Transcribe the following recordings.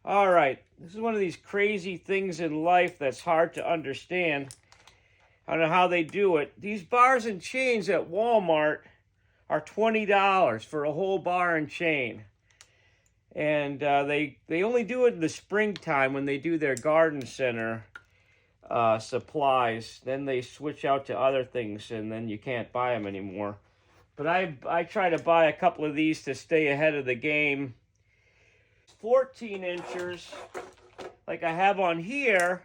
All right, this is one of these crazy things in life that's hard to understand. I don't know how they do it. These bars and chains at Walmart are $20 for a whole bar and chain. And they only do it in the springtime when they do their garden center supplies. Then they switch out to other things, and then you can't buy them anymore. But I try to buy a couple of these to stay ahead of the game. 14 inchers, like I have on here,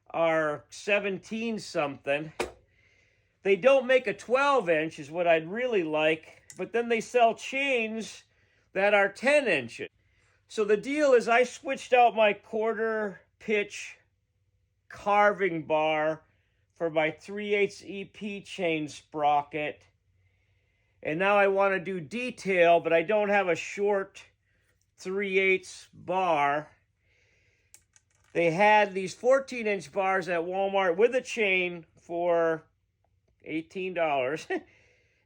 are 17 something. They don't make a 12 inch is what I'd really like, but then they sell chains that are 10 inches. So the deal is I switched out my quarter pitch carving bar for my 3/8 EP chain sprocket. And now I want to do detail, but I don't have a short 3/8 bar. They had these 14-inch bars at Walmart with a chain for $18.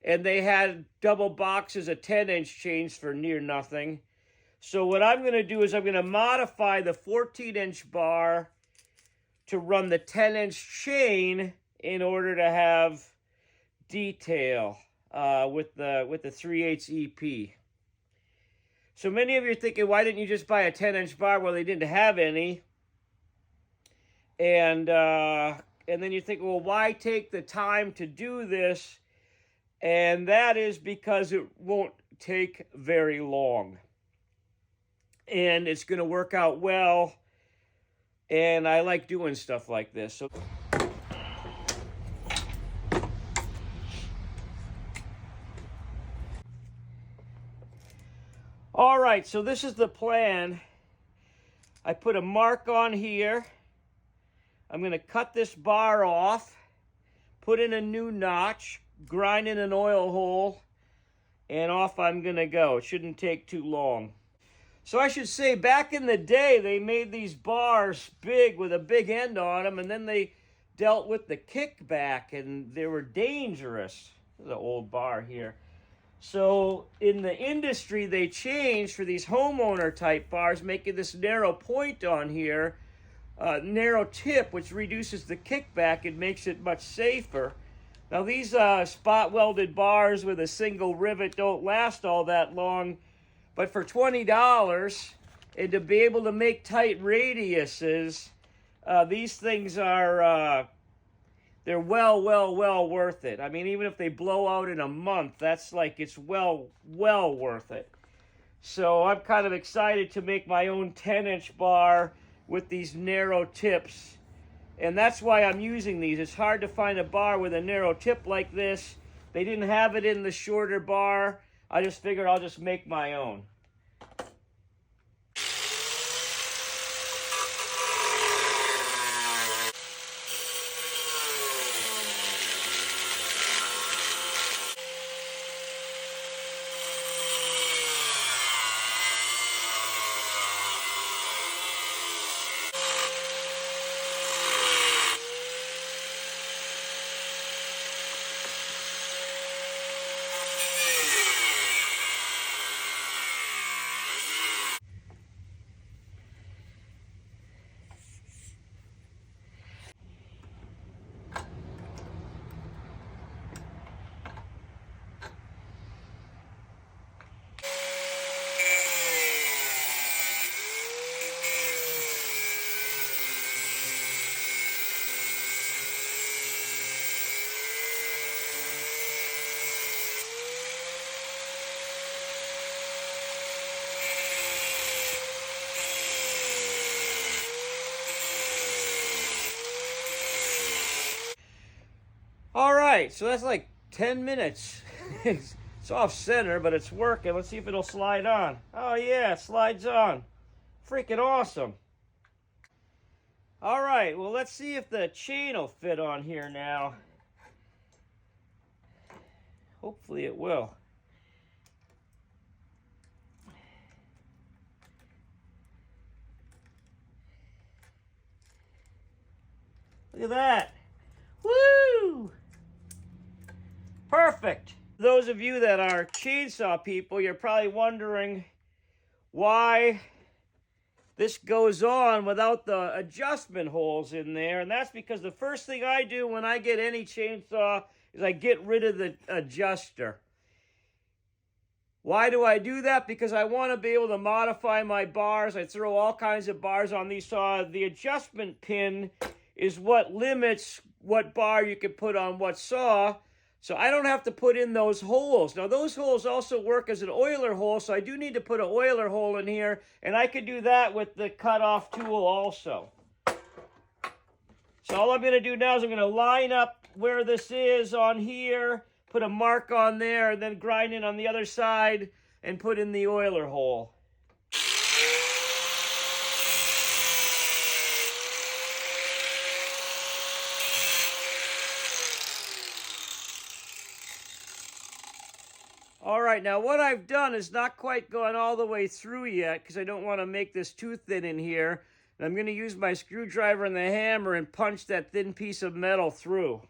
And they had double boxes of 10-inch chains for near nothing. So what I'm going to do is I'm going to modify the 14-inch bar to run the 10-inch chain in order to have detail with the 3/8 EP. So many of you are thinking, why didn't you just buy a 10-inch bar? Well, they didn't have any. And then you think, well, why take the time to do this? And that is because it won't take very long. And it's going to work out well. And I like doing stuff like this. So all right, so this is the plan. I put a mark on here. I'm going to cut this bar off, put in a new notch, grind in an oil hole, and off I'm going to go. It shouldn't take too long. So I should say, back in the day, they made these bars big with a big end on them, and then they dealt with the kickback, and they were dangerous. This is an old bar here. So in the industry, they changed for these homeowner type bars, making this narrow point on here, narrow tip, which reduces the kickback and makes it much safer. Now these spot welded bars with a single rivet don't last all that long, but for $20 and to be able to make tight radiuses, these things are they're well worth it. I mean, even if they blow out in a month, that's like, it's well worth it. So I'm kind of excited to make my own 10-inch bar with these narrow tips. And that's why I'm using these. It's hard to find a bar with a narrow tip like this. They didn't have it in the shorter bar. I just figured I'll just make my own. All right, so that's like 10 minutes. It's off center, but it's working. Let's see if it'll slide on. Oh yeah, it slides on. Freaking awesome. All right, well, let's see if the chain will fit on here now. Hopefully it will. Look at that. Woo! Perfect. Those of you that are chainsaw people, you're probably wondering why this goes on without the adjustment holes in there. And that's because the first thing I do when I get any chainsaw is I get rid of the adjuster. Why do I do that? Because I want to be able to modify my bars. I throw all kinds of bars on these saws. The adjustment pin is what limits what bar you can put on what saw. So I don't have to put in those holes. Now those holes also work as an oiler hole, so I do need to put an oiler hole in here, and I could do that with the cutoff tool also. So all I'm going to do now is I'm going to line up where this is on here, put a mark on there, and then grind it on the other side and put in the oiler hole. All right, now what I've done is not quite gone all the way through yet because I don't want to make this too thin in here. And I'm going to use my screwdriver and the hammer and punch that thin piece of metal through.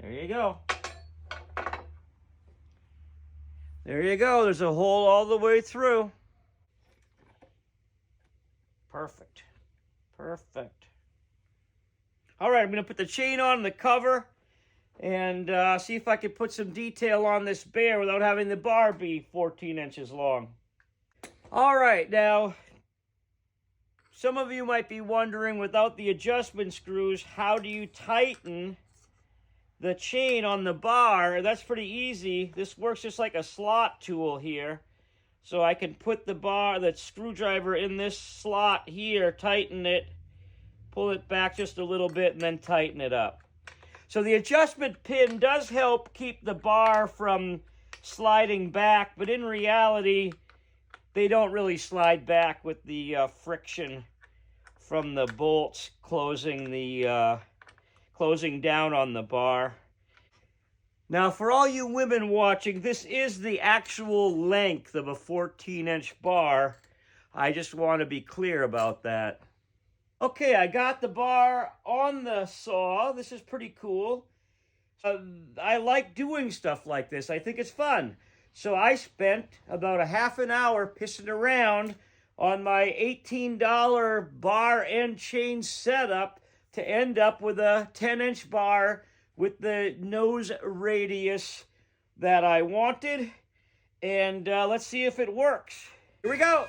There you go. There you go. There's a hole all the way through. Perfect. Perfect. All right, I'm going to put the chain on the cover and see if I can put some detail on this bear without having the bar be 14 inches long. All right, now, some of you might be wondering, without the adjustment screws, how do you tighten the chain on the bar? That's pretty easy. This works just like a slot tool here. So I can put the screwdriver in this slot here, tighten it, pull it back just a little bit, and then tighten it up. So the adjustment pin does help keep the bar from sliding back, but in reality, they don't really slide back with the friction from the bolts closing down on the bar. Now, for all you women watching, this is the actual length of a 14-inch bar. I just want to be clear about that. Okay, I got the bar on the saw. This is pretty cool. I like doing stuff like this. I think it's fun. So I spent about a half an hour pissing around on my $18 bar and chain setup to end up with a 10-inch bar with the nose radius that I wanted. And let's see if it works. Here we go.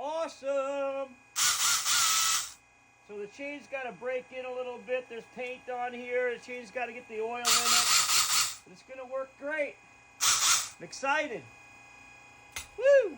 Awesome! So the chain's got to break in a little bit. There's paint on here. The chain's got to get the oil in it. But it's going to work great. I'm excited. Woo!